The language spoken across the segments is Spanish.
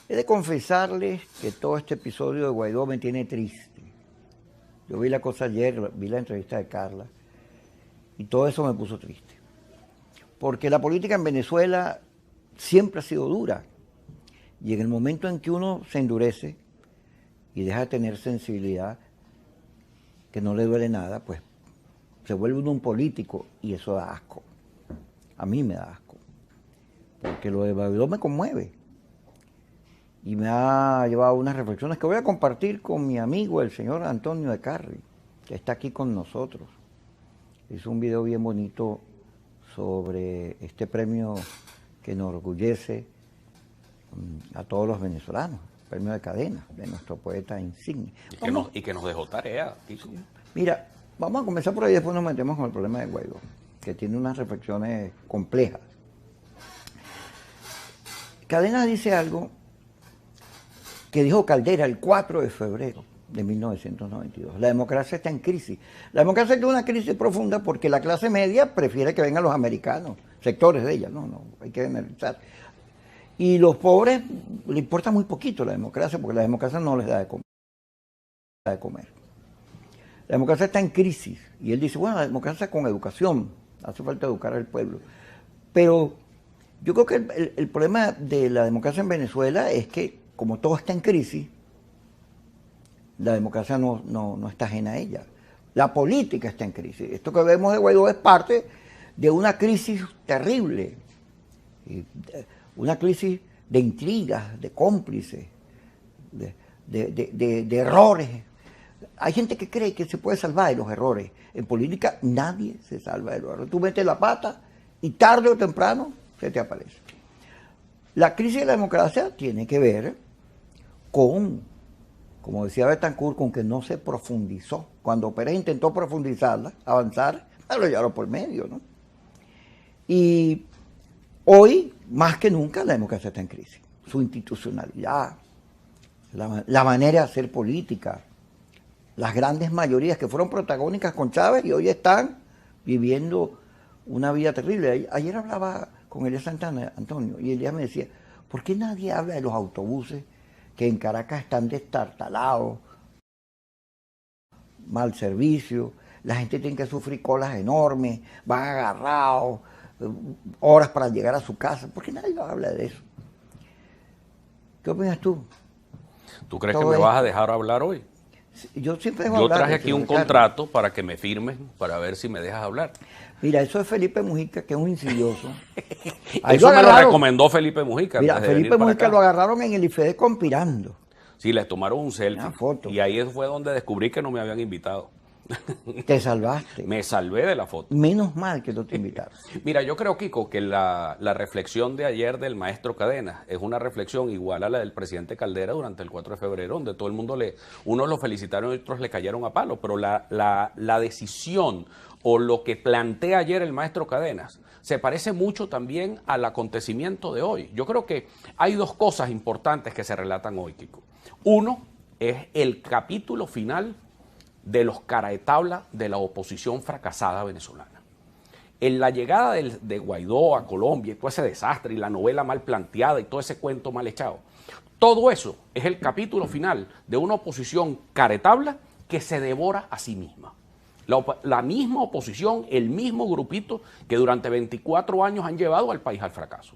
He de confesarles que todo este episodio de Guaidó me tiene triste. Yo vi la cosa ayer, vi la entrevista de Carla, y todo eso me puso triste. Porque la política en Venezuela siempre ha sido dura. Y en el momento en que uno se endurece y deja de tener sensibilidad, que no le duele nada, pues se vuelve uno un político y eso da asco. A mí me da asco. Porque lo de Guaidó me conmueve. Y me ha llevado a unas reflexiones que voy a compartir con mi amigo, el señor Antonio de Carri, que está aquí con nosotros. Hizo un video bien bonito sobre este premio que enorgullece a todos los venezolanos, el premio de Cadena, de nuestro poeta insigne. Y que nos dejó tarea, Kiko. Mira, vamos a comenzar por ahí, después nos metemos con el problema de Guaidó, que tiene unas reflexiones complejas. Cadena dice algo que dijo Caldera el 4 de febrero de 1992. La democracia está en crisis. La democracia está en una crisis profunda porque la clase media prefiere que vengan los americanos, sectores de ella, no, hay que generalizar. Y los pobres le importa muy poquito la democracia porque la democracia no les da de comer. La democracia está en crisis y él dice, bueno, la democracia con educación, hace falta educar al pueblo. Pero yo creo que el problema de la democracia en Venezuela es que como todo está en crisis, la democracia no está ajena a ella. La política está en crisis. Esto que vemos de Guaidó es parte de una crisis terrible, una crisis de intrigas, de cómplices, de errores. Hay gente que cree que se puede salvar de los errores. En política nadie se salva de los errores. Tú metes la pata y tarde o temprano se te aparece. La crisis de la democracia tiene que ver con, como decía Betancourt, con que no se profundizó. Cuando Pérez intentó profundizarla, avanzar, lo llevaron por medio, ¿no? Y hoy, más que nunca, la democracia está en crisis. Su institucionalidad, la manera de hacer política, las grandes mayorías que fueron protagónicas con Chávez y hoy están viviendo una vida terrible. Ayer hablaba con Elías Santana, Antonio, y Elías me decía, ¿por qué nadie habla de los autobuses que en Caracas están destartalados, mal servicio, la gente tiene que sufrir colas enormes, van agarrados, horas para llegar a su casa? ¿Por qué nadie habla de eso? ¿Qué opinas tú? ¿Tú crees que me vas a dejar hablar hoy? Yo siempre dejo Yo hablar. traje aquí un contrato para que me firmes, para ver si me dejas hablar. Mira, eso es Felipe Mujica, que es un insidioso. Eso me lo recomendó Felipe Mujica. Mira, Felipe Mujica lo agarraron en el IFEDE conspirando. Sí, les tomaron un selfie. Una foto. Y ahí fue donde descubrí que no me habían invitado. Te salvaste. Me salvé de la foto. Menos mal que no te invitaron. Mira, yo creo, Kiko, que la reflexión de ayer del maestro Cadena es una reflexión igual a la del presidente Caldera durante el 4 de febrero, donde todo el mundo unos lo felicitaron y otros le cayeron a palo, pero la decisión o lo que plantea ayer el maestro Cadenas se parece mucho también al acontecimiento de hoy. Yo creo que hay dos cosas importantes que se relatan hoy, Kiko. Uno es el capítulo final de los cara de tabla de la oposición fracasada venezolana. En la llegada de Guaidó a Colombia y todo ese desastre y la novela mal planteada y todo ese cuento mal echado, todo eso es el capítulo final de una oposición cara de tabla que se devora a sí misma. La misma oposición, el mismo grupito que durante 24 años han llevado al país al fracaso.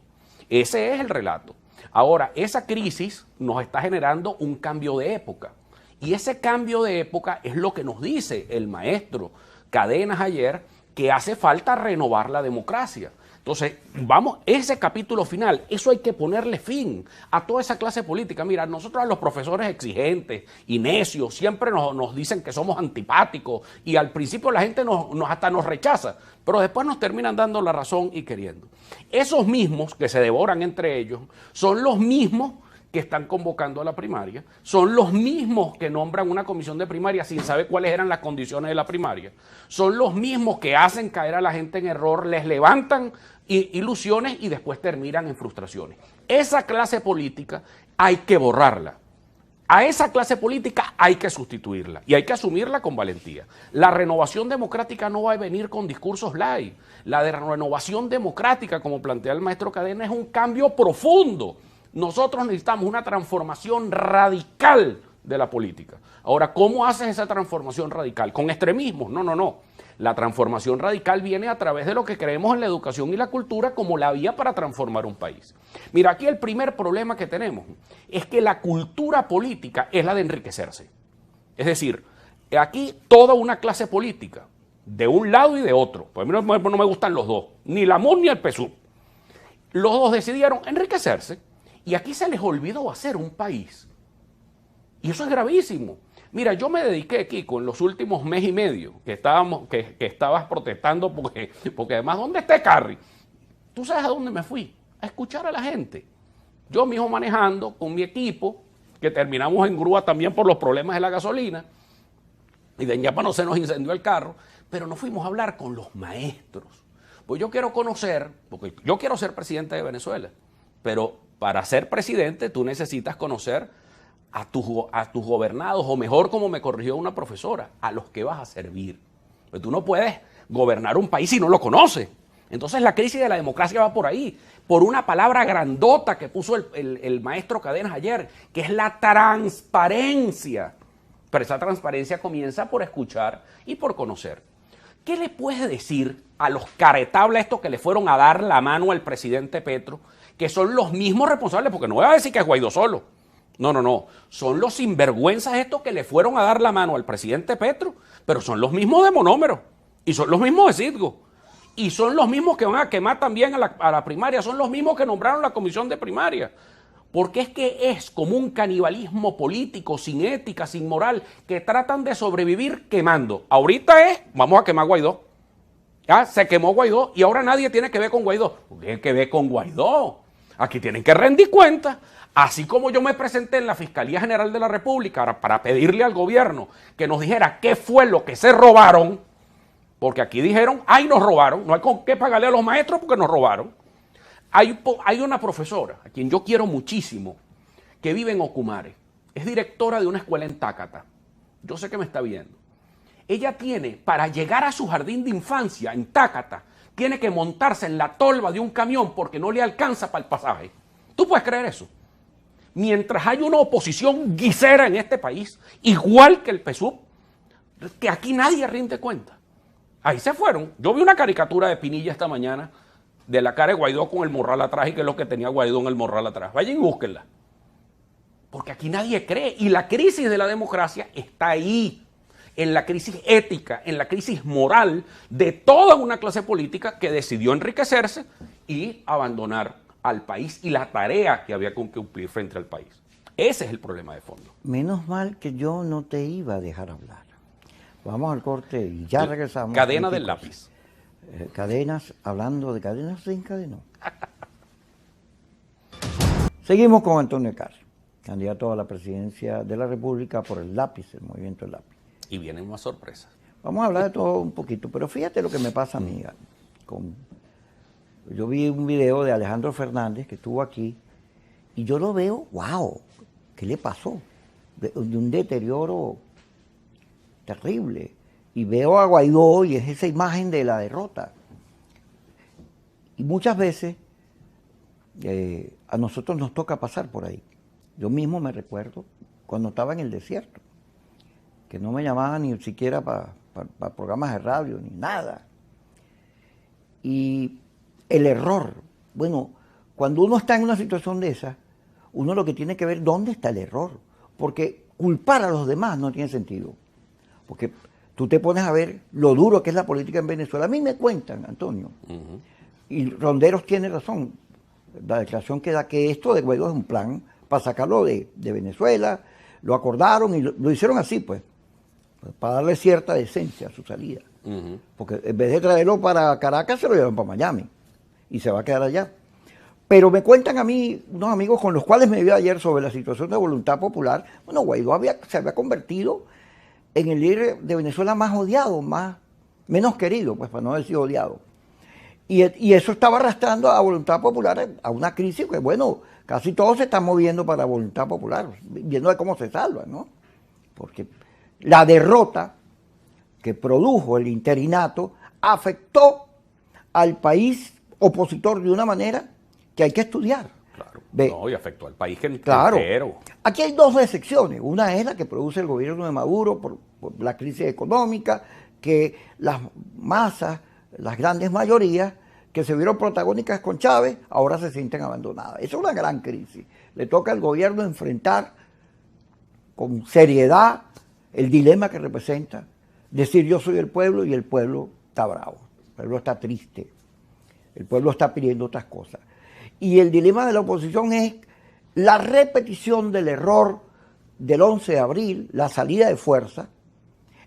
Ese es el relato. Ahora, esa crisis nos está generando un cambio de época. Y ese cambio de época es lo que nos dice el maestro Cadenas ayer, que hace falta renovar la democracia. Entonces, vamos, ese capítulo final, eso hay que ponerle fin a toda esa clase política. Mira, nosotros a los profesores exigentes y necios siempre nos dicen que somos antipáticos y al principio la gente hasta nos rechaza, pero después nos terminan dando la razón y queriendo. Esos mismos que se devoran entre ellos son los mismos que están convocando a la primaria, son los mismos que nombran una comisión de primaria sin saber cuáles eran las condiciones de la primaria, son los mismos que hacen caer a la gente en error, les levantan ilusiones y después terminan en frustraciones. Esa clase política hay que borrarla. A esa clase política hay que sustituirla y hay que asumirla con valentía. La renovación democrática no va a venir con discursos light. La de renovación democrática, como plantea el maestro Cadena, es un cambio profundo. Nosotros necesitamos una transformación radical de la política. Ahora, ¿cómo haces esa transformación radical? ¿Con extremismos? No, no, no. La transformación radical viene a través de lo que creemos en la educación y la cultura como la vía para transformar un país. Mira, aquí el primer problema que tenemos es que la cultura política es la de enriquecerse. Es decir, aquí toda una clase política, de un lado y de otro, pues a mí no me gustan los dos, ni la MUN ni el PSUV, los dos decidieron enriquecerse y aquí se les olvidó hacer un país. Y eso es gravísimo. Mira, yo me dediqué, Kiko, en los últimos mes y medio que estabas protestando porque además, ¿dónde está Carri? ¿Tú sabes a dónde me fui? A escuchar a la gente. Yo mismo manejando con mi equipo, que terminamos en grúa también por los problemas de la gasolina, y de ñapa no se nos incendió el carro, pero nos fuimos a hablar con los maestros. Pues yo quiero conocer, porque yo quiero ser presidente de Venezuela, pero para ser presidente tú necesitas conocer a tus gobernados, o mejor, como me corrigió una profesora, a los que vas a servir. Pues tú no puedes gobernar un país si no lo conoces. Entonces la crisis de la democracia va por ahí, por una palabra grandota que puso el maestro Cadenas ayer, que es la transparencia. Pero esa transparencia comienza por escuchar y por conocer. ¿Qué le puedes decir a los caretables estos que le fueron a dar la mano al presidente Petro, que son los mismos responsables? Porque no voy a decir que es Guaidó solo. No, no, no. Son los sinvergüenzas estos que le fueron a dar la mano al presidente Petro, pero son los mismos de Monómero, y son los mismos de Citgo, y son los mismos que van a quemar también a la primaria, son los mismos que nombraron la comisión de primaria. Porque es que es como un canibalismo político, sin ética, sin moral, que tratan de sobrevivir quemando. Ahorita vamos a quemar Guaidó. Ya se quemó Guaidó y ahora nadie tiene que ver con Guaidó. Tiene que ver con Guaidó. Aquí tienen que rendir cuentas. Así como yo me presenté en la Fiscalía General de la República para pedirle al gobierno que nos dijera qué fue lo que se robaron, porque aquí dijeron, ay, nos robaron, no hay con qué pagarle a los maestros porque nos robaron. Hay una profesora, a quien yo quiero muchísimo, que vive en Ocumare, es directora de una escuela en Tácata, yo sé que me está viendo. Ella tiene, para llegar a su jardín de infancia en Tácata, tiene que montarse en la tolva de un camión porque no le alcanza para el pasaje. ¿Tú puedes creer eso? Mientras hay una oposición guisera en este país, igual que el PSUV, que aquí nadie rinde cuenta. Ahí se fueron. Yo vi una caricatura de Pinilla esta mañana de la cara de Guaidó con el morral atrás y que es lo que tenía Guaidó en el morral atrás. Vayan y búsquenla. Porque aquí nadie cree. Y la crisis de la democracia está ahí, en la crisis ética, en la crisis moral de toda una clase política que decidió enriquecerse y abandonar al país y la tarea que había que cumplir frente al país. Ese es el problema de fondo. Menos mal que yo no te iba a dejar hablar. Vamos al corte y ya regresamos. Cadena del lápiz. Cadenas, hablando de cadenas, se encadenó. Seguimos con Antonio Carri, candidato a la presidencia de la República por el lápiz, el movimiento del lápiz. Y vienen más sorpresas. Vamos a hablar de todo un poquito, pero fíjate lo que me pasa a mí. Yo vi un video de Alejandro Fernández que estuvo aquí y yo lo veo, wow, ¿qué le pasó? De un deterioro terrible. Y veo a Guaidó y es esa imagen de la derrota. Y muchas veces a nosotros nos toca pasar por ahí. Yo mismo me recuerdo cuando estaba en el desierto, que no me llamaban ni siquiera para programas de radio, ni nada. Y el error, bueno, cuando uno está en una situación de esa, uno lo que tiene que ver dónde está el error, porque culpar a los demás no tiene sentido, porque tú te pones a ver lo duro que es la política en Venezuela. A mí me cuentan, Antonio, y Ronderos tiene razón, la declaración que da que esto de Guaidó es un plan para sacarlo de Venezuela, lo acordaron y lo hicieron así, pues, para darle cierta decencia a su salida. Porque en vez de traerlo para Caracas, se lo llevan para Miami y se va a quedar allá. Pero me cuentan a mí unos amigos con los cuales me vi ayer sobre la situación de Voluntad Popular. Bueno, Guaidó se había convertido en el líder de Venezuela más odiado, menos querido, pues para no decir odiado. Y eso estaba arrastrando a Voluntad Popular a una crisis que, bueno, casi todos se están moviendo para Voluntad Popular, viendo de cómo se salvan, ¿no? Porque la derrota que produjo el interinato afectó al país opositor de una manera que hay que estudiar. Claro. Ve, No, y afectó al país claro. entero. Aquí hay dos excepciones. Una es la que produce el gobierno de Maduro por la crisis económica, que las masas, las grandes mayorías que se vieron protagónicas con Chávez, ahora se sienten abandonadas. Esa es una gran crisis. Le toca al gobierno enfrentar con seriedad el dilema que representa decir yo soy el pueblo y el pueblo está bravo, el pueblo está triste, el pueblo está pidiendo otras cosas. Y el dilema de la oposición es la repetición del error del 11 de abril, la salida de fuerza,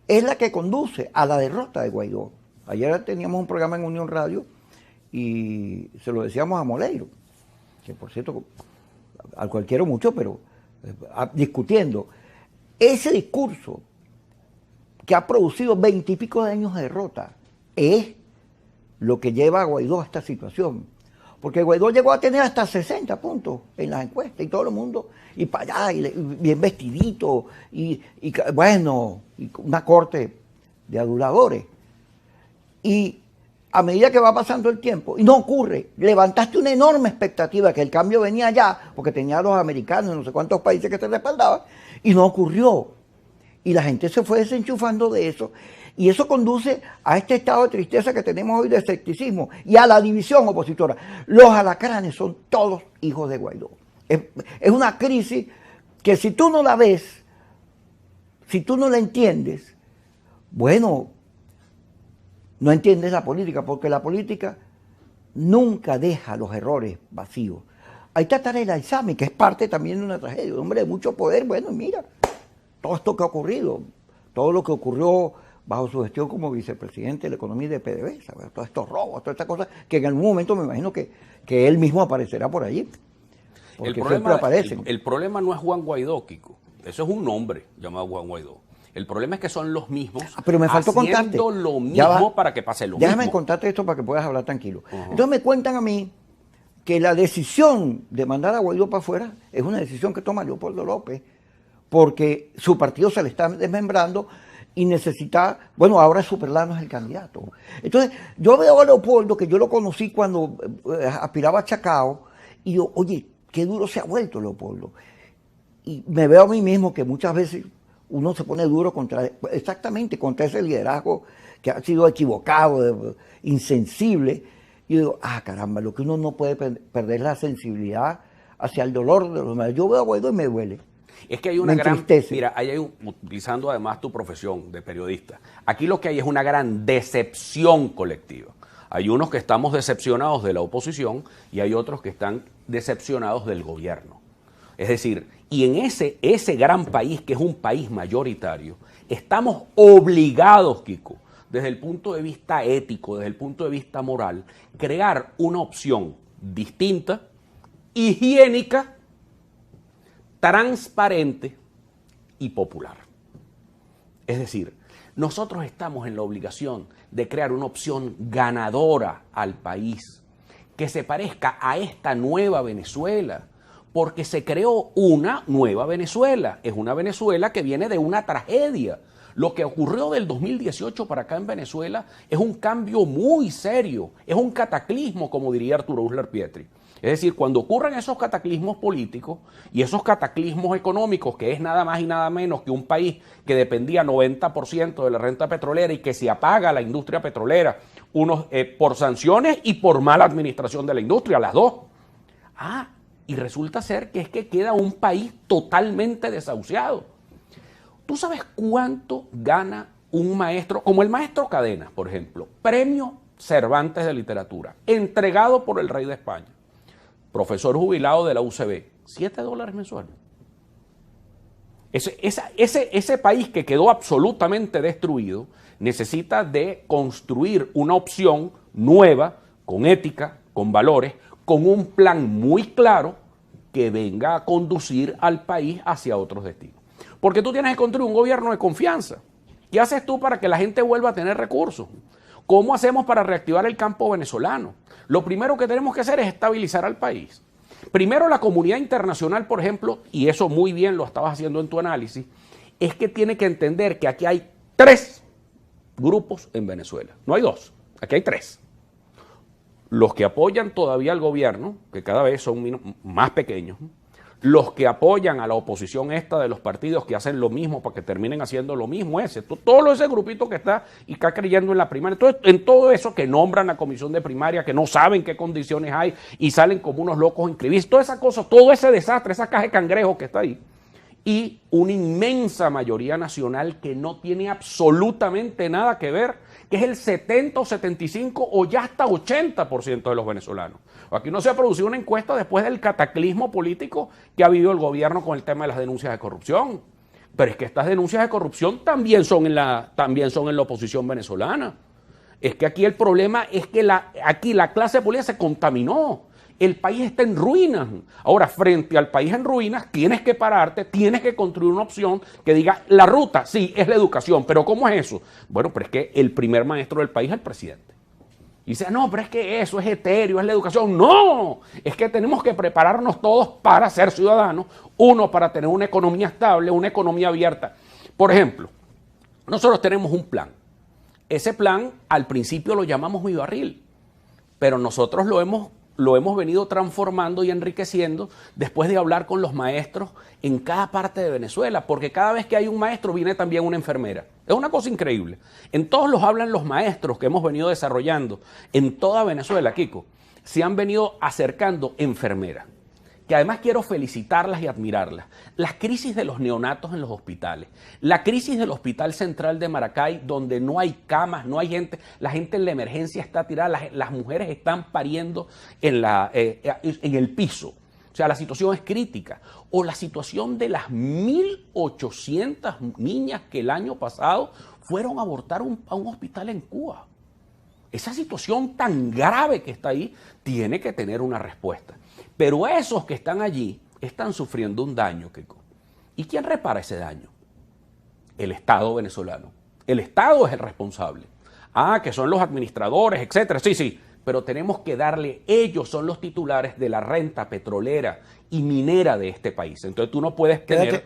es la que conduce a la derrota de Guaidó. Ayer teníamos un programa en Unión Radio y se lo decíamos a Moleiro, que por cierto, al cual quiero mucho, pero discutiendo. Ese discurso que ha producido 20 y pico de años de derrota es lo que lleva a Guaidó a esta situación. Porque Guaidó llegó a tener hasta 60 puntos en las encuestas y todo el mundo, y para allá, y bien vestidito, y bueno, y una corte de aduladores. Y a medida que va pasando el tiempo, y no ocurre, levantaste una enorme expectativa que el cambio venía ya, porque tenía a los americanos y no sé cuántos países que te respaldaban, y no ocurrió. Y la gente se fue desenchufando de eso, y eso conduce a este estado de tristeza que tenemos hoy de escepticismo y a la división opositora. Los alacranes son todos hijos de Guaidó. Es una crisis que si tú no la ves, si tú no la entiendes, bueno, no entiendes la política, porque la política nunca deja los errores vacíos. Ahí está Tarek El Aissami, que es parte también de una tragedia, un hombre de mucho poder. Bueno, mira, todo esto que ha ocurrido, todo lo que ocurrió bajo su gestión como vicepresidente de la economía de PDVSA, todos estos robos, todas estas cosas, que en algún momento me imagino que él mismo aparecerá por allí. Porque siempre aparecen. El problema no es Juan Guaidó, Kiko. Eso es un nombre llamado Juan Guaidó. El problema es que son los mismos pero me faltó haciendo contarte. lo mismo para que pase lo Déjame mismo. contarte esto para que puedas hablar tranquilo. Entonces me cuentan a mí que la decisión de mandar a Guaidó para afuera es una decisión que toma Leopoldo López, porque su partido se le está desmembrando y necesita, bueno, ahora Superlano es el candidato. Entonces, yo veo a Leopoldo, que yo lo conocí cuando aspiraba a Chacao, y yo, oye, qué duro se ha vuelto Leopoldo. Y me veo a mí mismo que muchas veces uno se pone duro exactamente contra ese liderazgo que ha sido equivocado, insensible. Y yo digo, caramba, lo que uno no puede perder la sensibilidad hacia el dolor de los demás. Yo veo a Guaidó y me duele. Es que hay una gran, mira, utilizando además tu profesión de periodista, aquí lo que hay es una gran decepción colectiva. Hay unos que estamos decepcionados de la oposición y hay otros que están decepcionados del gobierno. Es decir, y en ese gran país, que es un país mayoritario, estamos obligados, Kiko, desde el punto de vista ético, desde el punto de vista moral, crear una opción distinta, higiénica, transparente y popular. Es decir, nosotros estamos en la obligación de crear una opción ganadora al país, que se parezca a esta nueva Venezuela, porque se creó una nueva Venezuela. Es una Venezuela que viene de una tragedia. Lo que ocurrió del 2018 para acá en Venezuela es un cambio muy serio, es un cataclismo, como diría Arturo Uslar Pietri. Es decir, cuando ocurren esos cataclismos políticos y esos cataclismos económicos, que es nada más y nada menos que un país que dependía 90% de la renta petrolera y que se apaga la industria petrolera, por sanciones y por mala administración de la industria, las dos. Y resulta ser que es que queda un país totalmente desahuciado. ¿Tú sabes cuánto gana un maestro, como el maestro Cadena, por ejemplo, premio Cervantes de Literatura, entregado por el rey de España, profesor jubilado de la UCB, $7 mensuales? Ese país que quedó absolutamente destruido necesita de construir una opción nueva, con ética, con valores, con un plan muy claro que venga a conducir al país hacia otros destinos. Porque tú tienes que construir un gobierno de confianza. ¿Qué haces tú para que la gente vuelva a tener recursos? ¿Cómo hacemos para reactivar el campo venezolano? Lo primero que tenemos que hacer es estabilizar al país. Primero, la comunidad internacional, por ejemplo, y eso muy bien lo estabas haciendo en tu análisis, es que tiene que entender que aquí hay 3 grupos en Venezuela. No hay 2, aquí hay 3. Los que apoyan todavía al gobierno, que cada vez son más pequeños, los que apoyan a la oposición esta de los partidos que hacen lo mismo para que terminen haciendo lo mismo, todo ese grupito que está y está creyendo en la primaria, entonces, en todo eso que nombran la comisión de primaria, que no saben qué condiciones hay y salen como unos locos a inscribirse, toda esa cosa, todo ese desastre, esa caja de cangrejos que está ahí, y una inmensa mayoría nacional que no tiene absolutamente nada que ver, que es el 70 o 75 o ya hasta 80% de los venezolanos. Aquí no se ha producido una encuesta después del cataclismo político que ha vivido el gobierno con el tema de las denuncias de corrupción. Pero es que estas denuncias de corrupción también son en la oposición venezolana. Es que aquí el problema es que aquí la clase política se contaminó. El país está en ruinas. Ahora, frente al país en ruinas, tienes que pararte, tienes que construir una opción que diga, la ruta, sí, es la educación, pero ¿cómo es eso? Bueno, pero es que el primer maestro del país es el presidente. Y dice, no, pero es que eso es etéreo, es la educación. No, es que tenemos que prepararnos todos para ser ciudadanos, uno, para tener una economía estable, una economía abierta. Por ejemplo, nosotros tenemos un plan. Ese plan, al principio lo llamamos Mi Barril, pero nosotros lo hemos venido transformando y enriqueciendo después de hablar con los maestros en cada parte de Venezuela, porque cada vez que hay un maestro viene también una enfermera. Es una cosa increíble. En todos los hablan los maestros que hemos venido desarrollando en toda Venezuela, Kiko, se han venido acercando enfermeras, que además quiero felicitarlas y admirarlas. Las crisis de los neonatos en los hospitales, la crisis del Hospital Central de Maracay, donde no hay camas, no hay gente, la gente en la emergencia está tirada, las mujeres están pariendo en el piso. O sea, la situación es crítica. O la situación de las 1.800 niñas que el año pasado fueron a abortar a un hospital en Cuba. Esa situación tan grave que está ahí tiene que tener una respuesta. Pero esos que están allí están sufriendo un daño, Kiko. ¿Y quién repara ese daño? El Estado venezolano. El Estado es el responsable. Que son los administradores, etcétera. Sí, pero tenemos que darle, ellos son los titulares de la renta petrolera y minera de este país. Entonces tú no puedes tener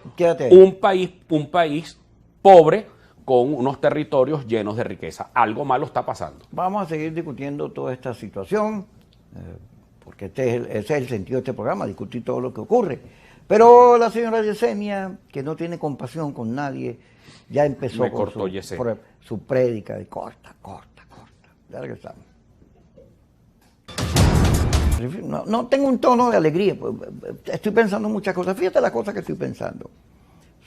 un país pobre con unos territorios llenos de riqueza. Algo malo está pasando. Vamos a seguir discutiendo toda esta situación, porque ese es el sentido de este programa, discutir todo lo que ocurre. Pero la señora Yesenia, que no tiene compasión con nadie, ya empezó con su prédica de corta. Ya regresamos. No tengo un tono de alegría, estoy pensando muchas cosas. Fíjate las cosas que estoy pensando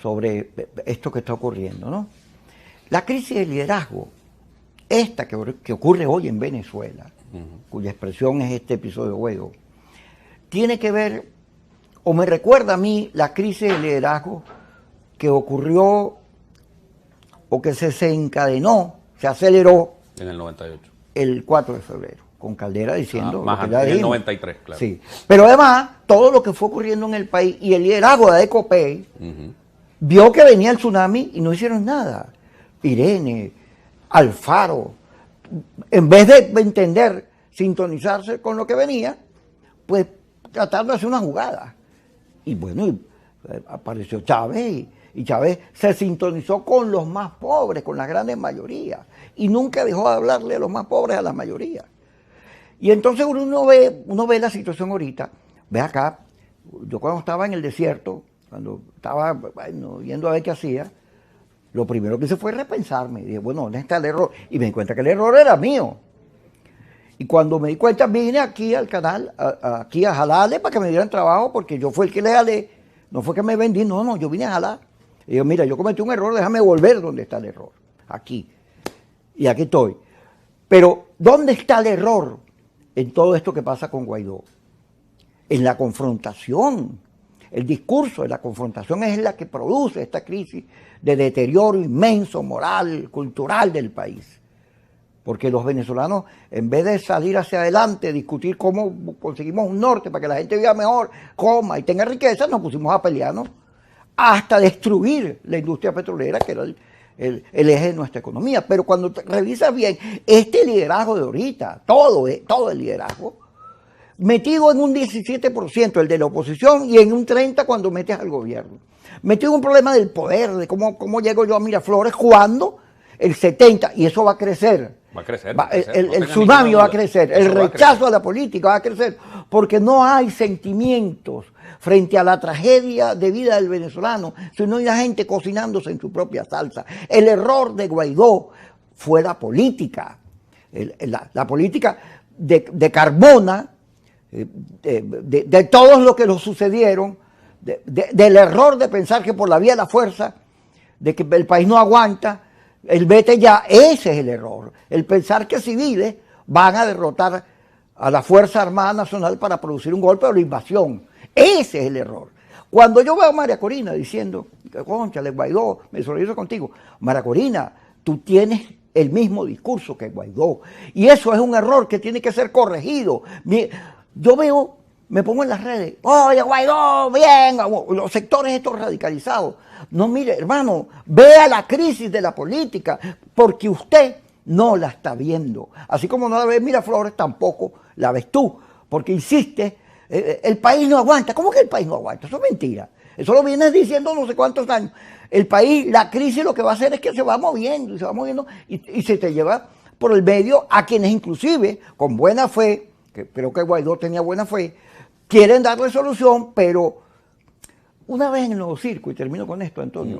sobre esto que está ocurriendo, ¿no? La crisis de liderazgo, esta que ocurre hoy en Venezuela, cuya expresión es este episodio de Guaidó, tiene que ver, o me recuerda a mí, la crisis de liderazgo que ocurrió o que se desencadenó, se aceleró en el 98. El 4 de febrero, con Caldera diciendo... más en el 93, claro. Sí. Pero además, todo lo que fue ocurriendo en el país y el liderazgo de Adecopey vio que venía el tsunami y no hicieron nada. Irene, Alfaro, en vez de entender, sintonizarse con lo que venía, pues tratando de hacer una jugada. Y bueno, apareció Chávez y Chávez se sintonizó con los más pobres, con las grandes mayorías, y nunca dejó de hablarle a los más pobres a la mayoría. Y entonces uno ve la situación ahorita. Ve acá, yo cuando estaba en el desierto, cuando estaba yendo a ver qué hacía, lo primero que hice fue repensarme. Dije, bueno, ¿dónde está el error? Y me di cuenta que el error era mío. Y cuando me di cuenta, vine aquí al canal, aquí a jalarle para que me dieran trabajo, porque yo fui el que le jalé. No fue que me vendí, no, yo vine a jalar. Y yo, mira, yo cometí un error, déjame volver donde está el error. Aquí. Y aquí estoy. Pero, ¿dónde está el error en todo esto que pasa con Guaidó? En la confrontación. El discurso de la confrontación es la que produce esta crisis de deterioro inmenso, moral, cultural del país. Porque los venezolanos, en vez de salir hacia adelante, discutir cómo conseguimos un norte para que la gente viva mejor, coma y tenga riqueza, nos pusimos a pelearnos hasta destruir la industria petrolera, que era el eje de nuestra economía. Pero cuando revisas bien, este liderazgo de ahorita, todo el liderazgo, metido en un 17% el de la oposición y en un 30% cuando metes al gobierno. Metido en un problema del poder, de cómo llego yo a Miraflores, cuando el 70%, y eso va a crecer. Va a crecer. El tsunami va a crecer, el rechazo a la política va a crecer, porque no hay sentimientos frente a la tragedia de vida del venezolano, sino hay la gente cocinándose en su propia salsa. El error de Guaidó fue la política, la política de Carmona, de todos los que lo sucedieron, del error de pensar que por la vía de la fuerza, de que el país no aguanta, el vete ya, ese es el error. El pensar que civiles van a derrotar a la Fuerza Armada Nacional para producir un golpe o la invasión. Ese es el error. Cuando yo veo a María Corina diciendo, cónchale, Guaidó, me solidarizo contigo. María Corina, tú tienes el mismo discurso que Guaidó. Y eso es un error que tiene que ser corregido. Yo veo, me pongo en las redes, oye, Guaidó, bien, los sectores estos radicalizados. No, mire, hermano, vea la crisis de la política, porque usted no la está viendo. Así como no la ve Miraflores, tampoco la ves tú, porque insiste, el país no aguanta. ¿Cómo que el país no aguanta? Eso es mentira. Eso lo vienes diciendo no sé cuántos años. El país, la crisis lo que va a hacer es que se va moviendo, y se te lleva por el medio a quienes inclusive, con buena fe, que creo que Guaidó tenía buena fe, quieren darle solución, pero una vez en el Nuevo Circo, y termino con esto, Antonio,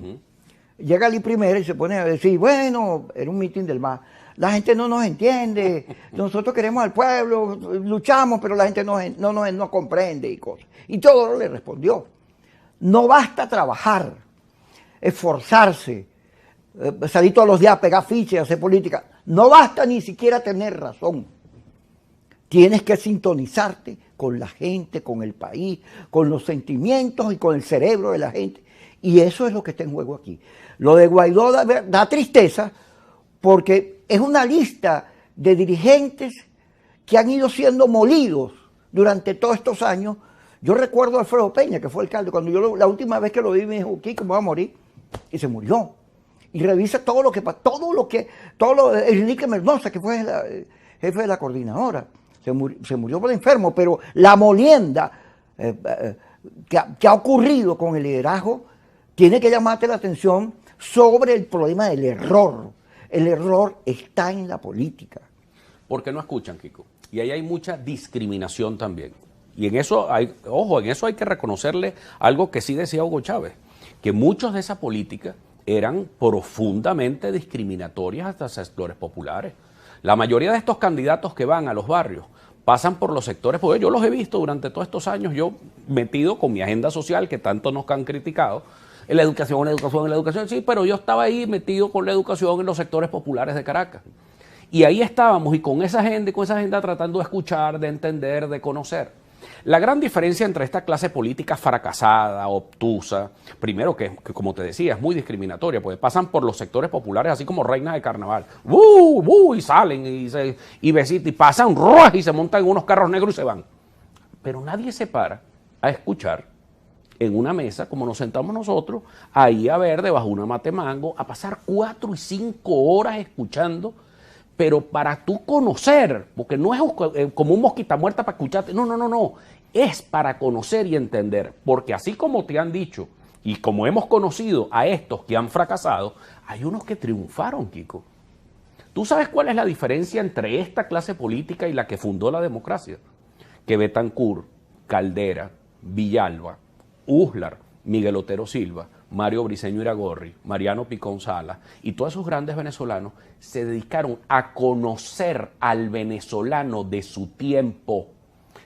llega Ali Primera y se pone a decir, bueno, era un mitin del MAS, la gente no nos entiende, nosotros queremos al pueblo, luchamos, pero la gente no comprende y cosas. Y todo le respondió, no basta trabajar, esforzarse, salir todos los días a pegar fichas, hacer política, no basta ni siquiera tener razón. Tienes que sintonizarte con la gente, con el país, con los sentimientos y con el cerebro de la gente. Y eso es lo que está en juego aquí. Lo de Guaidó da tristeza porque es una lista de dirigentes que han ido siendo molidos durante todos estos años. Yo recuerdo a Alfredo Peña, que fue alcalde, cuando yo la última vez que lo vi me dijo, Kiko, me voy a morir. Y se murió. Y revisa todo lo que pasó, Enrique Mendoza, que fue el jefe de la coordinadora. Se murió por enfermo, pero la molienda que ha ocurrido con el liderazgo tiene que llamarte la atención sobre el problema del error. El error está en la política. Porque no escuchan, Kiko. Y ahí hay mucha discriminación también. Y en eso hay, ojo, en eso hay que reconocerle algo que sí decía Hugo Chávez, que muchos de esa política eran profundamente discriminatorias hasta sectores populares. La mayoría de estos candidatos que van a los barrios pasan por los sectores, porque yo los he visto durante todos estos años, yo metido con mi agenda social que tanto nos han criticado, en la educación, sí, pero yo estaba ahí metido con la educación en los sectores populares de Caracas. Y ahí estábamos, y con esa agenda tratando de escuchar, de entender, de conocer. La gran diferencia entre esta clase política fracasada, obtusa, primero que como te decía, es muy discriminatoria, porque pasan por los sectores populares así como reinas de carnaval, y salen y besitos, y pasan y se montan en unos carros negros y se van. Pero nadie se para a escuchar en una mesa, como nos sentamos nosotros, ahí a ver debajo de una mate mango, a pasar 4 y 5 horas escuchando, pero para tú conocer, porque no es como un mosquita muerta para escucharte, no, es para conocer y entender, porque así como te han dicho, y como hemos conocido a estos que han fracasado, hay unos que triunfaron, Kiko. ¿Tú sabes cuál es la diferencia entre esta clase política y la que fundó la democracia? Que Betancur, Caldera, Villalba, Uslar, Miguel Otero Silva, Mario Briceño Iragorri, Mariano Picón Salas y todos esos grandes venezolanos se dedicaron a conocer al venezolano de su tiempo,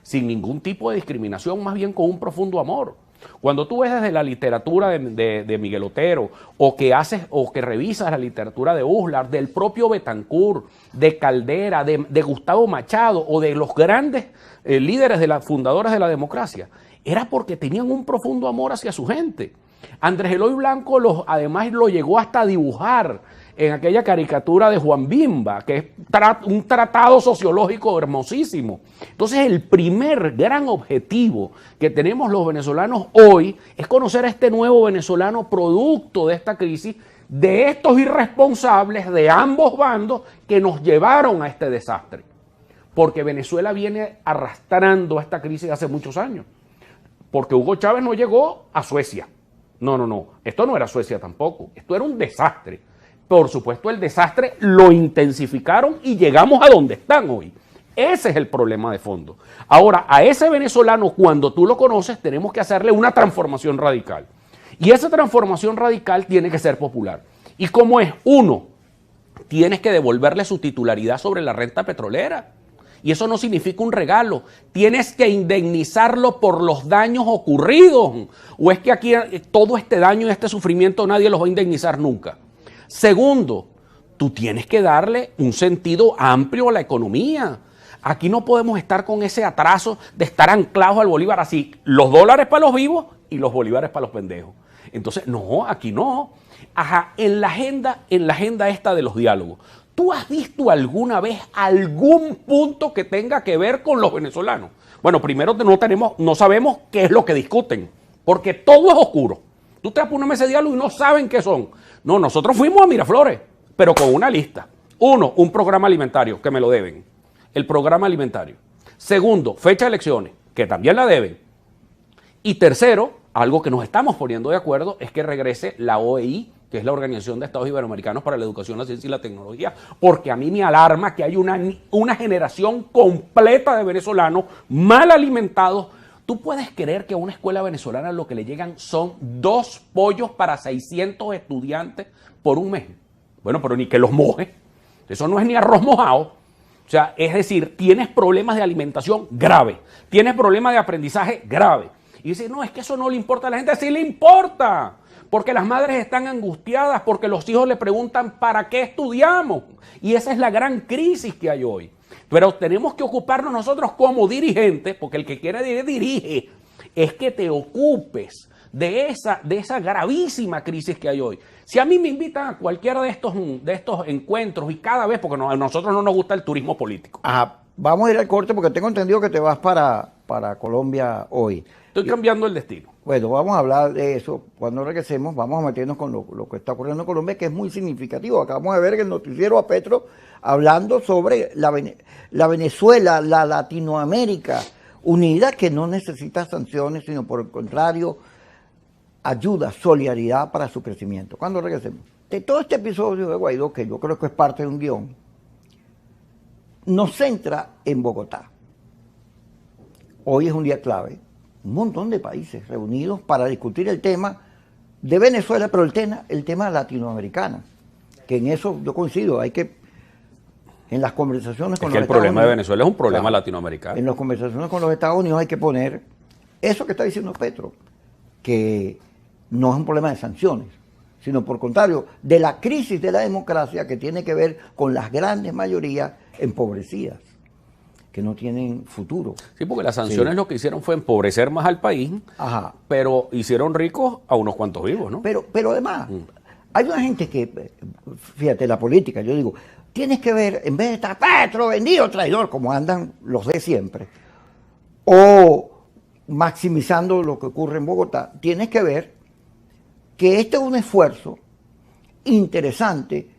sin ningún tipo de discriminación, más bien con un profundo amor. Cuando tú ves desde la literatura de Miguel Otero, o que revisas la literatura de Uslar, del propio Betancur, de Caldera, de Gustavo Machado, o de los grandes líderes fundadores de la democracia, era porque tenían un profundo amor hacia su gente. Andrés Eloy Blanco además lo llegó hasta a dibujar en aquella caricatura de Juan Bimba, que es un tratado sociológico hermosísimo. Entonces el primer gran objetivo que tenemos los venezolanos hoy es conocer a este nuevo venezolano producto de esta crisis de estos irresponsables de ambos bandos que nos llevaron a este desastre. Porque Venezuela viene arrastrando esta crisis hace muchos años. Porque Hugo Chávez no llegó a Suecia. No. Esto no era Suecia tampoco. Esto era un desastre. Por supuesto, el desastre lo intensificaron y llegamos a donde están hoy. Ese es el problema de fondo. Ahora, a ese venezolano, cuando tú lo conoces, tenemos que hacerle una transformación radical. Y esa transformación radical tiene que ser popular. ¿Y cómo es? Uno, tienes que devolverle su titularidad sobre la renta petrolera. Y eso no significa un regalo. Tienes que indemnizarlo por los daños ocurridos. ¿O es que aquí todo este daño y este sufrimiento nadie los va a indemnizar nunca? Segundo, tú tienes que darle un sentido amplio a la economía. Aquí no podemos estar con ese atraso de estar anclados al bolívar así, los dólares para los vivos y los bolívares para los pendejos. Entonces, no, aquí no. Ajá, en la agenda esta de los diálogos, ¿tú has visto alguna vez algún punto que tenga que ver con los venezolanos? Bueno, primero no sabemos qué es lo que discuten, porque todo es oscuro. Tú te vas a poner ese diálogo y no saben qué son. No, nosotros fuimos a Miraflores, pero con una lista. Uno, un programa alimentario, que me lo deben. El programa alimentario. Segundo, fecha de elecciones, que también la deben. Y tercero, algo que nos estamos poniendo de acuerdo, es que regrese la OEI, que es la Organización de Estados Iberoamericanos para la Educación, la Ciencia y la Tecnología, porque a mí me alarma que hay una generación completa de venezolanos mal alimentados. ¿Tú puedes creer que a una escuela venezolana lo que le llegan son 2 pollos para 600 estudiantes por un mes? Bueno, pero ni que los moje. Eso no es ni arroz mojado. O sea, es decir, tienes problemas de alimentación grave, tienes problemas de aprendizaje grave. Y dice, no, es que eso no le importa a la gente. Sí le importa, porque las madres están angustiadas, porque los hijos le preguntan, ¿para qué estudiamos? Y esa es la gran crisis que hay hoy. Pero tenemos que ocuparnos nosotros como dirigentes, porque el que quiere dirige, es que te ocupes de esa gravísima crisis que hay hoy. Si a mí me invitan a cualquiera de estos encuentros y cada vez, porque a nosotros no nos gusta el turismo político. Ajá, vamos a ir al corte porque tengo entendido que te vas para Colombia hoy. Estoy cambiando el destino. Bueno, vamos a hablar de eso. Cuando regresemos, vamos a meternos con lo que está ocurriendo en Colombia, que es muy significativo. Acabamos de ver en el noticiero a Petro hablando sobre la Venezuela, la Latinoamérica unida, que no necesita sanciones, sino por el contrario, ayuda, solidaridad para su crecimiento. Cuando regresemos. De todo este episodio de Guaidó, que yo creo que es parte de un guión, nos centra en Bogotá. Hoy es un día clave. Un montón de países reunidos para discutir el tema de Venezuela, pero el tema latinoamericano, que en eso yo coincido, hay que, en las conversaciones con los Estados Unidos... Es que el problema de Venezuela es un problema latinoamericano. En las conversaciones con los Estados Unidos hay que poner eso que está diciendo Petro, que no es un problema de sanciones, sino por contrario, de la crisis de la democracia que tiene que ver con las grandes mayorías empobrecidas, que no tienen futuro. Sí, porque las sanciones lo que hicieron fue empobrecer más al país, ajá, pero hicieron ricos a unos cuantos vivos, ¿no? Pero además, hay una gente que, fíjate, la política, yo digo, tienes que ver, en vez de estar Petro, vendido, traidor, como andan los de siempre, o maximizando lo que ocurre en Bogotá, tienes que ver que este es un esfuerzo interesante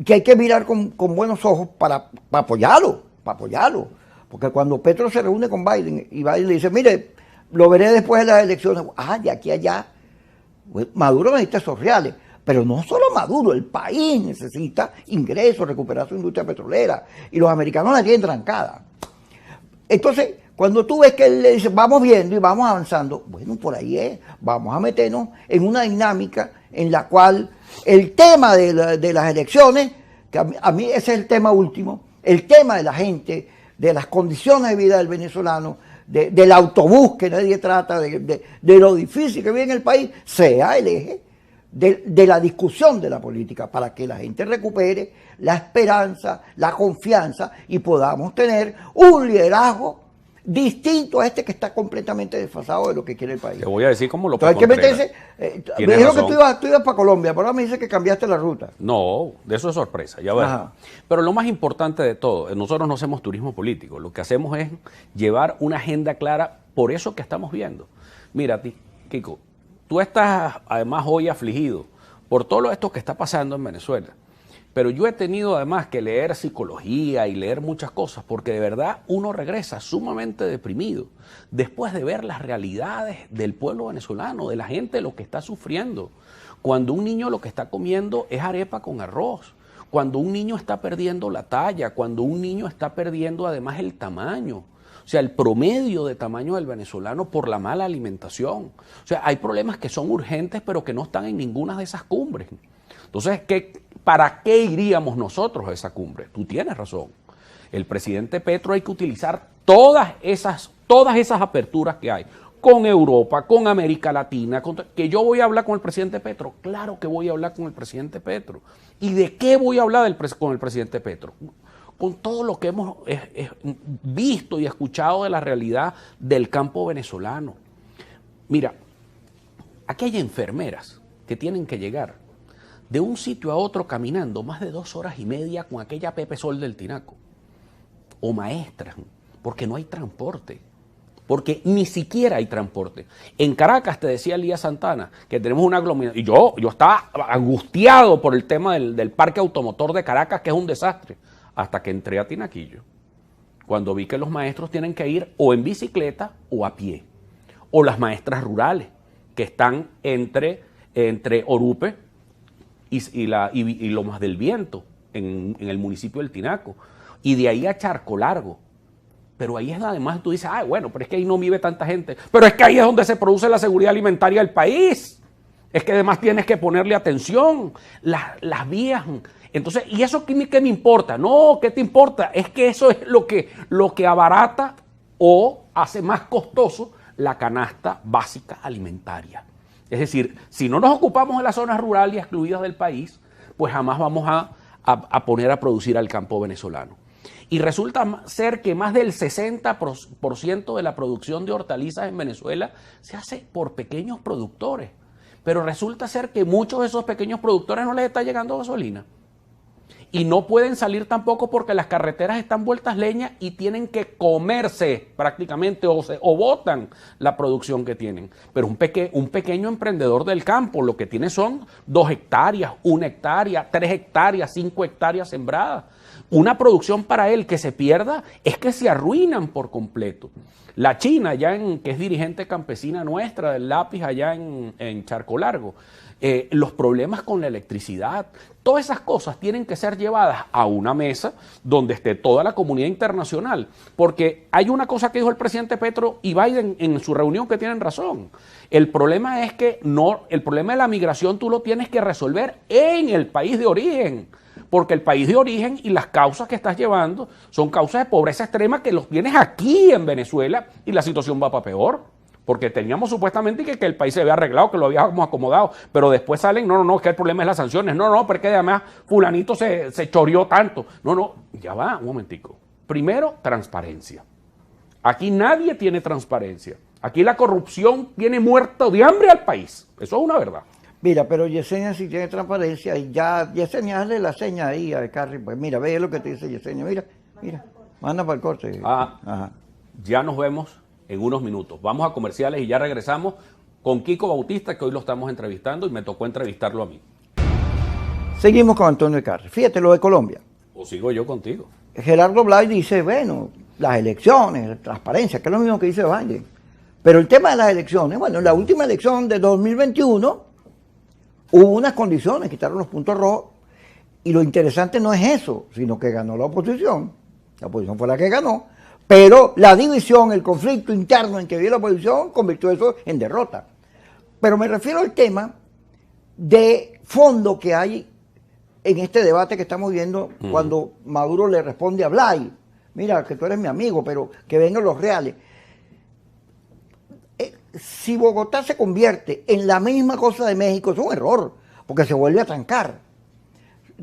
que hay que mirar con buenos ojos para apoyarlo. Porque cuando Petro se reúne con Biden y Biden le dice, mire, lo veré después de las elecciones, de aquí a allá, Maduro necesita esos reales, pero no solo Maduro, el país necesita ingresos, recuperar su industria petrolera, y los americanos la tienen trancada. Entonces, cuando tú ves que él le dice, vamos viendo y vamos avanzando, bueno, por ahí es, vamos a meternos en una dinámica en la cual el tema de las elecciones, que a mí ese es el tema último, el tema de la gente, de las condiciones de vida del venezolano, del autobús que nadie trata, de lo difícil que vive en el país, sea el eje de la discusión de la política para que la gente recupere la esperanza, la confianza y podamos tener un liderazgo distinto a este que está completamente desfasado de lo que quiere el país. Te voy a decir cómo lo puede. Hay que meterse. Me dijeron que tú ibas para Colombia, pero ahora me dice que cambiaste la ruta. No, de eso es sorpresa, ya ves. Pero lo más importante de todo, nosotros no hacemos turismo político, lo que hacemos es llevar una agenda clara por eso que estamos viendo. Mira, Kiko, tú estás además hoy afligido por todo esto que está pasando en Venezuela. Pero yo he tenido además que leer psicología y leer muchas cosas, porque de verdad uno regresa sumamente deprimido después de ver las realidades del pueblo venezolano, de la gente, lo que está sufriendo. Cuando un niño lo que está comiendo es arepa con arroz, cuando un niño está perdiendo la talla, cuando un niño está perdiendo además el tamaño. O sea, el promedio de tamaño del venezolano por la mala alimentación. O sea, hay problemas que son urgentes, pero que no están en ninguna de esas cumbres. Entonces, ¿para qué iríamos nosotros a esa cumbre? Tú tienes razón. El presidente Petro hay que utilizar todas esas aperturas que hay con Europa, con América Latina, que yo voy a hablar con el presidente Petro. Claro que voy a hablar con el presidente Petro. ¿Y de qué voy a hablar con el presidente Petro? Con todo lo que hemos visto y escuchado de la realidad del campo venezolano. Mira, aquí hay enfermeras que tienen que llegar de un sitio a otro caminando más de 2 horas y media con aquella Pepe Sol del Tinaco. O maestras, porque no hay transporte. Porque ni siquiera hay transporte. En Caracas, te decía Elías Santana, que tenemos una aglomeración. Y yo estaba angustiado por el tema del parque automotor de Caracas, que es un desastre. Hasta que entré a Tinaquillo. Cuando vi que los maestros tienen que ir o en bicicleta o a pie. O las maestras rurales, que están entre Orupe y Lomas del Viento, en el municipio del Tinaco. Y de ahí a Charco Largo. Pero ahí es además tú dices, bueno, pero es que ahí no vive tanta gente. Pero es que ahí es donde se produce la seguridad alimentaria del país. Es que además tienes que ponerle atención. Las vías. Entonces, ¿y eso qué me importa? No, ¿qué te importa? Es que eso es lo que abarata o hace más costoso la canasta básica alimentaria. Es decir, si no nos ocupamos de las zonas rurales y excluidas del país, pues jamás vamos a poner a producir al campo venezolano. Y resulta ser que más del 60% de la producción de hortalizas en Venezuela se hace por pequeños productores. Pero resulta ser que muchos de esos pequeños productores no les está llegando gasolina. Y no pueden salir tampoco porque las carreteras están vueltas leña y tienen que comerse prácticamente o botan la producción que tienen. Pero un pequeño emprendedor del campo lo que tiene son 2 hectáreas, 1 hectárea, 3 hectáreas, 5 hectáreas sembradas. Una producción para él que se pierda es que se arruinan por completo. La China, que es dirigente campesina nuestra del lápiz allá en Charco Largo, los problemas con la electricidad, todas esas cosas tienen que ser llevadas a una mesa donde esté toda la comunidad internacional, porque hay una cosa que dijo el presidente Petro y Biden en su reunión que tienen razón. El problema es que el problema de la migración tú lo tienes que resolver en el país de origen, porque el país de origen y las causas que estás llevando son causas de pobreza extrema que los tienes aquí en Venezuela y la situación va para peor. Porque teníamos supuestamente que el país se había arreglado, que lo habíamos acomodado, pero después salen, no, es que el problema es las sanciones, no, porque además fulanito se choreó tanto. No, ya va, un momentico. Primero, transparencia. Aquí nadie tiene transparencia. Aquí la corrupción tiene muerto de hambre al país. Eso es una verdad. Mira, pero Yesenia sí tiene transparencia y ya, Yesenia, hazle la seña ahí a Carri, pues mira, ve lo que te dice Yesenia, mira, manda para el corte. Ajá. Ya nos vemos en unos minutos. Vamos a comerciales y ya regresamos con Kiko Bautista, que hoy lo estamos entrevistando y me tocó entrevistarlo a mí. Seguimos con Antonio Carri. Fíjate lo de Colombia. ¿O sigo yo contigo? Gerardo Blay dice, bueno, las elecciones, la transparencia, que es lo mismo que dice Biden. Pero el tema de las elecciones, bueno, en la última elección de 2021 hubo unas condiciones, quitaron los puntos rojos, y lo interesante no es eso, sino que ganó la oposición. La oposición fue la que ganó. Pero la división, el conflicto interno en que vive la oposición, convirtió eso en derrota. Pero me refiero al tema de fondo que hay en este debate que estamos viendo cuando Maduro le responde a Blay. Mira, que tú eres mi amigo, pero que vengan los reales. Si Bogotá se convierte en la misma cosa de México, es un error, porque se vuelve a trancar.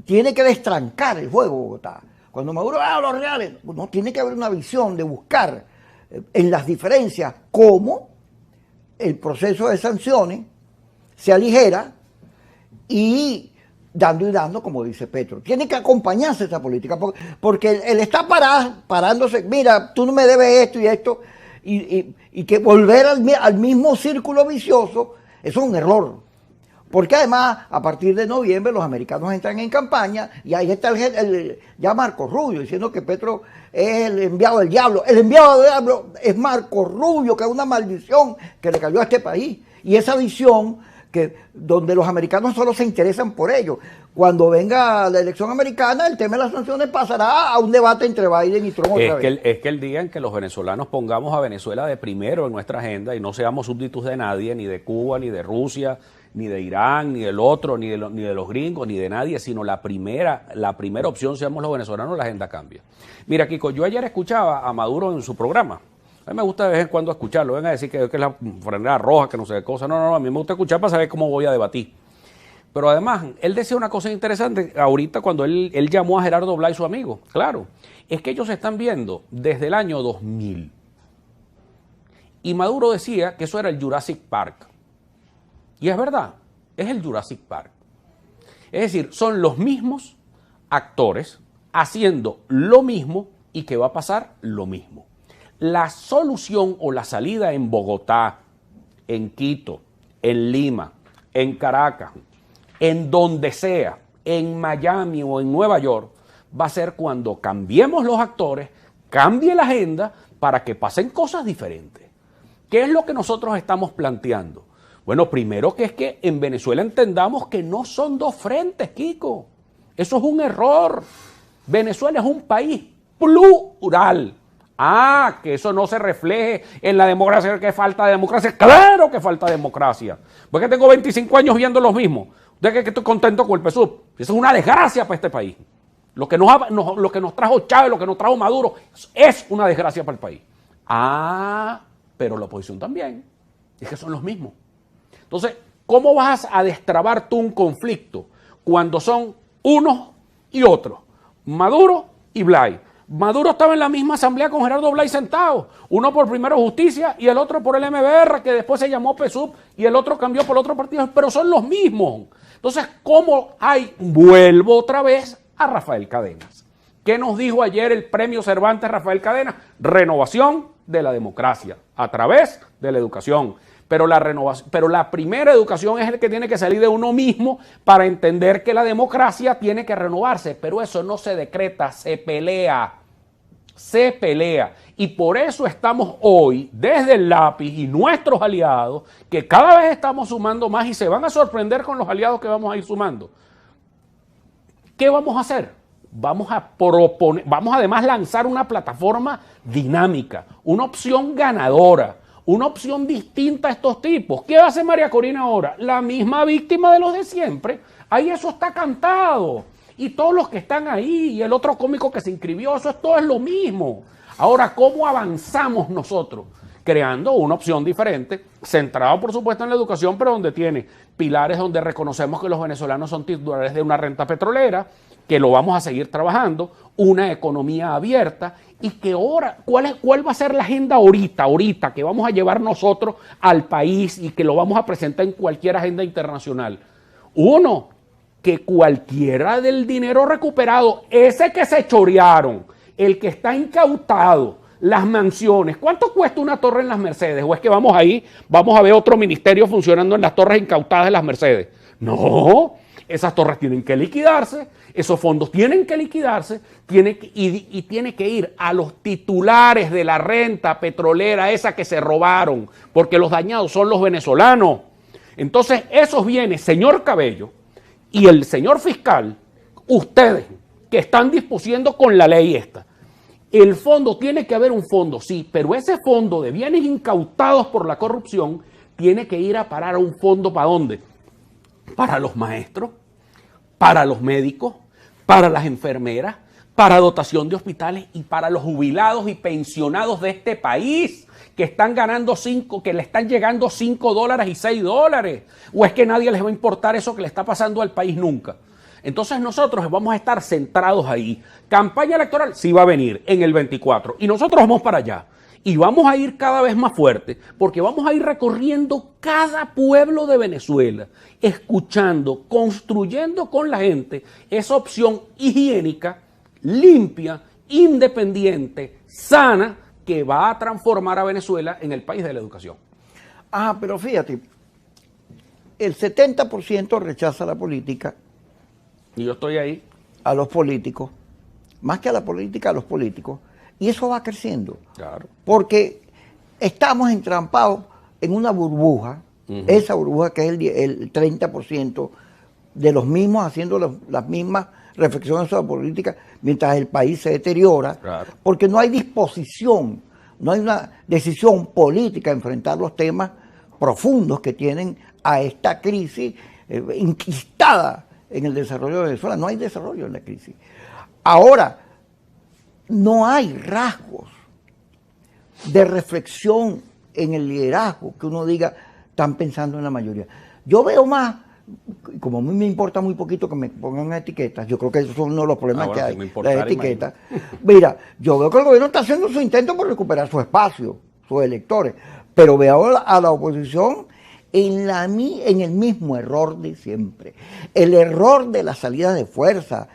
Tiene que destrancar el juego Bogotá. Cuando Maduro los reales, no, tiene que haber una visión de buscar en las diferencias cómo el proceso de sanciones se aligera y dando, como dice Petro. Tiene que acompañarse esa política, porque él está parándose, mira, tú no me debes esto y esto, y que volver al mismo círculo vicioso, eso es un error. Porque además, a partir de noviembre, los americanos entran en campaña y ahí está ya Marco Rubio diciendo que Petro es el enviado del diablo. El enviado del diablo es Marco Rubio, que es una maldición que le cayó a este país. Y esa visión donde los americanos solo se interesan por ello. Cuando venga la elección americana, el tema de las sanciones pasará a un debate entre Biden y Trump otra vez. Es que el día en que los venezolanos pongamos a Venezuela de primero en nuestra agenda y no seamos súbditos de nadie, ni de Cuba, ni de Rusia, ni de Irán, ni del otro, ni de los gringos, ni de nadie, sino la primera opción seamos los venezolanos, la agenda cambia. Mira, Kiko, yo ayer escuchaba a Maduro en su programa. A mí me gusta de vez en cuando escucharlo. Vengan a decir que es la franela roja, que no sé qué cosa. No, a mí me gusta escuchar para saber cómo voy a debatir. Pero además, él decía una cosa interesante ahorita cuando él llamó a Gerardo Blay, su amigo. Claro, es que ellos se están viendo desde el año 2000. Y Maduro decía que eso era el Jurassic Park. Y es verdad, es el Jurassic Park. Es decir, son los mismos actores haciendo lo mismo y que va a pasar lo mismo. La solución o la salida en Bogotá, en Quito, en Lima, en Caracas, en donde sea, en Miami o en Nueva York, va a ser cuando cambiemos los actores, cambie la agenda para que pasen cosas diferentes. ¿Qué es lo que nosotros estamos planteando? Bueno, primero que es que en Venezuela entendamos que no son dos frentes, Kiko. Eso es un error. Venezuela es un país plural. Que eso no se refleje en la democracia, que falta de democracia. ¡Claro que falta democracia! Porque tengo 25 años viendo los mismos. ¿Usted cree que estoy contento con el PSUV? Eso es una desgracia para este país. Lo que nos trajo Chávez, lo que nos trajo Maduro, es una desgracia para el país. Pero la oposición también. Es que son los mismos. Entonces, ¿cómo vas a destrabar tú un conflicto cuando son unos y otros? Maduro y Blay. Maduro estaba en la misma asamblea con Gerardo Blay sentado, uno por Primero Justicia y el otro por el MBR, que después se llamó PSUV y el otro cambió por otro partido, pero son los mismos. Entonces, vuelvo otra vez a Rafael Cadenas. ¿Qué nos dijo ayer el premio Cervantes Rafael Cadenas? Renovación de la democracia a través de la educación. Pero la primera educación es el que tiene que salir de uno mismo para entender que la democracia tiene que renovarse. Pero eso no se decreta, se pelea. Se pelea. Y por eso estamos hoy, desde el lápiz y nuestros aliados, que cada vez estamos sumando más y se van a sorprender con los aliados que vamos a ir sumando. ¿Qué vamos a hacer? Vamos a además lanzar una plataforma dinámica, una opción ganadora. Una opción distinta a estos tipos. ¿Qué hace María Corina ahora? La misma víctima de los de siempre. Ahí eso está cantado. Y todos los que están ahí, y el otro cómico que se inscribió, todo es lo mismo. Ahora, ¿cómo avanzamos nosotros? Creando una opción diferente, centrada por supuesto en la educación, pero donde tiene pilares donde reconocemos que los venezolanos son titulares de una renta petrolera, que lo vamos a seguir trabajando, una economía abierta, y que ahora, ¿cuál va a ser la agenda ahorita, que vamos a llevar nosotros al país y que lo vamos a presentar en cualquier agenda internacional? Uno, que cualquiera del dinero recuperado, ese que se chorearon, el que está incautado, las mansiones, ¿cuánto cuesta una torre en las Mercedes? ¿O es que vamos a ver otro ministerio funcionando en las torres incautadas de las Mercedes? No, esas torres tienen que liquidarse, esos fondos tienen que liquidarse, tiene que ir a los titulares de la renta petrolera esa que se robaron, porque los dañados son los venezolanos. Entonces, esos bienes, señor Cabello y el señor fiscal, ustedes que están dispusiendo con la ley esta, el fondo, tiene que haber un fondo, sí, pero ese fondo de bienes incautados por la corrupción tiene que ir a parar a un fondo, ¿para dónde? Para los maestros, para los médicos, para las enfermeras, para dotación de hospitales y para los jubilados y pensionados de este país que están ganando que le están llegando $5 y $6. ¿O es que a nadie les va a importar eso que le está pasando al país nunca? Entonces nosotros vamos a estar centrados ahí. Campaña electoral sí va a venir en el 24 y nosotros vamos para allá. Y vamos a ir cada vez más fuerte porque vamos a ir recorriendo cada pueblo de Venezuela, escuchando, construyendo con la gente esa opción higiénica, limpia, independiente, sana, que va a transformar a Venezuela en el país de la educación. Pero fíjate, el 70% rechaza la política, Y yo estoy ahí. a los políticos, más que a la política, a los políticos, y eso va creciendo. Claro. Porque estamos entrampados en una burbuja, esa burbuja que es el 30% de los mismos haciendo las mismas reflexiones sobre la política, mientras el país se deteriora, Claro. porque no hay disposición, no hay una decisión política a enfrentar los temas profundos que tienen a esta crisis enquistada en el desarrollo de Venezuela. No hay desarrollo en la crisis. Ahora, no hay rasgos de reflexión en el liderazgo que uno diga, están pensando en la mayoría. Yo veo más, como a mí me importa muy poquito que me pongan etiquetas, yo creo que esos son uno de los problemas Bueno, que si hay, me importara, las etiquetas. Mira, yo veo que el gobierno está haciendo su intento por recuperar su espacio, sus electores, pero veo a la oposición en el mismo error de siempre. El error de la salida de fuerza.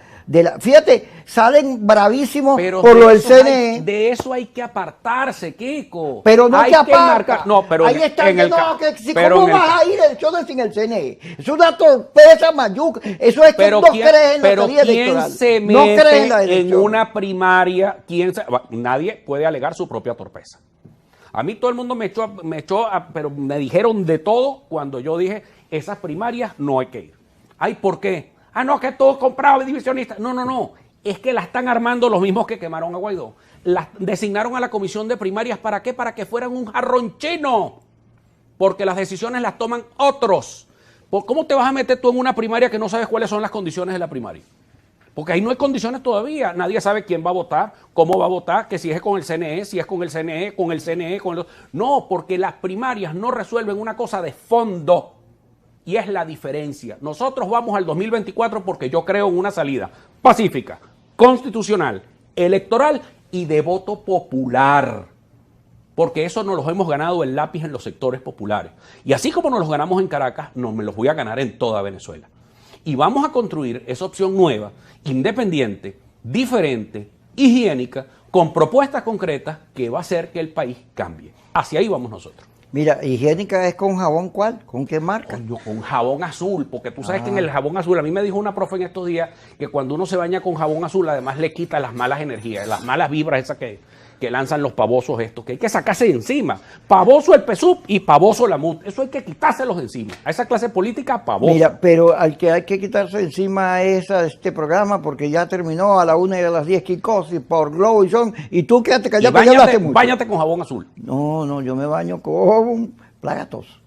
Fíjate, salen bravísimos Pero por lo del eso CNE. de eso hay que apartarse, Kiko. Pero no Hay te que aparta. marcar- No, pero ahí está en el no, ca- que si pero ¿cómo en el vas ca- a ir elecciones sin el CNE? Es una torpeza mayuca. Eso es que Pero no quién, crees en la pero salida ¿quién electoral. se No mete crees en la en elección. una primaria? Nadie puede alegar su propia torpeza. A mí todo el mundo pero me dijeron de todo cuando yo dije, esas primarias no hay que ir. Ay, ¿por qué? Ah, no, que todo comprado, divisionista. No. Es que la están armando los mismos que quemaron a Guaidó. Las designaron a la comisión de primarias, ¿para qué? Para que fueran un jarrón chino. Porque las decisiones las toman otros. ¿Cómo te vas a meter tú en una primaria que no sabes cuáles son las condiciones de la primaria? Porque ahí no hay condiciones todavía. Nadie sabe quién va a votar, cómo va a votar, que si es con el CNE, si es con el CNE, con el CNE, con el... No, porque las primarias no resuelven una cosa de fondo. Y es la diferencia. Nosotros vamos al 2024 porque yo creo en una salida pacífica, constitucional, electoral y de voto popular. Porque eso nos los hemos ganado el lápiz en los sectores populares. Y así como nos los ganamos en Caracas, me los voy a ganar en toda Venezuela. Y vamos a construir esa opción nueva, independiente, diferente, higiénica, con propuestas concretas que va a hacer que el país cambie. Hacia ahí vamos nosotros. Mira, higiénica es con jabón, ¿cuál? ¿Con qué marca? Coño, con jabón azul, porque tú sabes que en el jabón azul, a mí me dijo una profe en estos días que cuando uno se baña con jabón azul, además le quita las malas energías, las malas vibras esas que lanzan los pavosos estos, que hay que sacarse de encima. Pavoso el PSUV y pavoso la MUD. Eso hay que quitárselos de encima. A esa clase política, pavoso. Mira, pero al que hay que quitarse encima es a este programa porque ya terminó a la 1 y a las 10 Kikosi por Globo y Son. Y tú quédate callado, que ya hablaste mucho. Báñate con jabón azul. No, yo me baño con plaga tos.